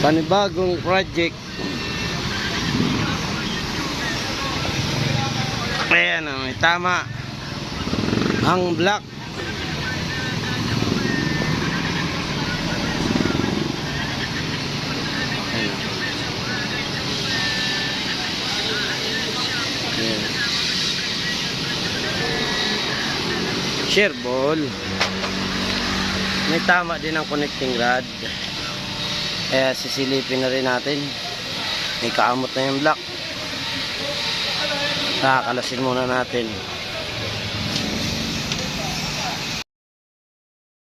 Panibagong project. Ayan, may tama ang block. Ayan. Share ball. May tama din ang connecting rod. Kaya sisilipin na rin natin. May kaamot na yung block. Kakalasin muna natin.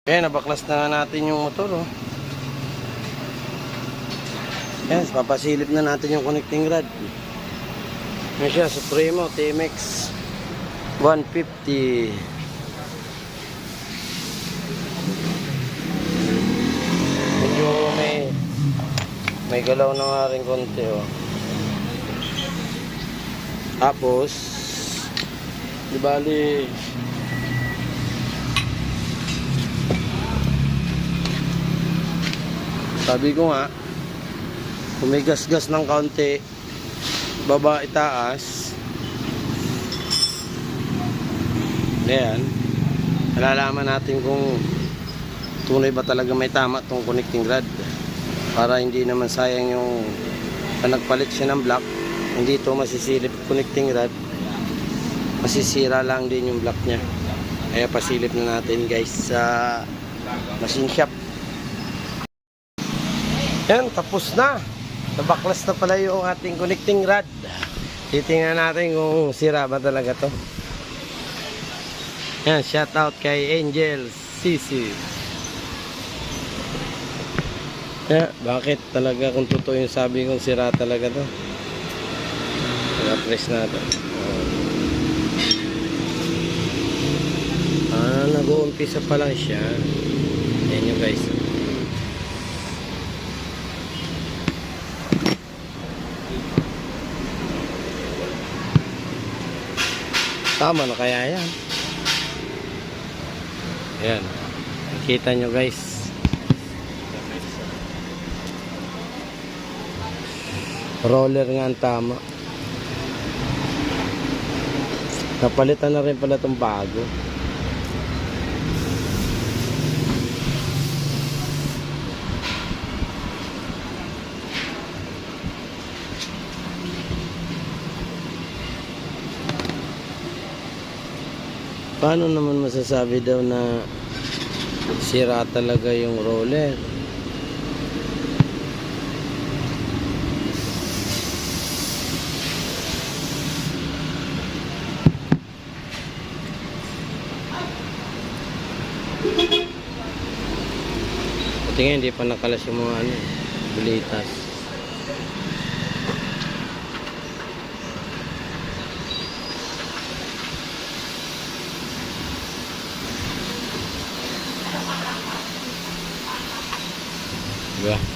Ayan, nabaklas na natin yung motor. Oh. Ayan, papasilip na natin yung connecting rod. Ayan siya, Supremo TMX 150. Medyo may galaw na nga rin konti. Oh. Tapos di bali sabi ko nga kung may gas-gas ng kaunti baba itaas, ayan, malalaman natin kung tunay ba talaga may tama tong connecting rod para hindi naman sayang yung nagpalit siya ng block. Hindi ito masisilip connecting rod, masisira lang din yung block nya. Kaya pasilip na natin guys sa machine shop. Yan, tapos na. Nabaklas na pala yung ating connecting rod. Titingnan natin kung sira ba talaga to. Yan, shout out kay Angel CC. Yeah, bakit talaga kung totoo yung sabi kong sira talaga to? Press natin. Nag-uumpisa pa lang siya. Ayan nyo guys. Tama na kaya yan. Ayan. Nakita nyo guys. Roller nga ang tama. Napalitan na rin pala itong bago. Paano naman masasabi daw na sira talaga yung roller? Tingnan, hindi pa nakalas yung mga bulitas. Diba?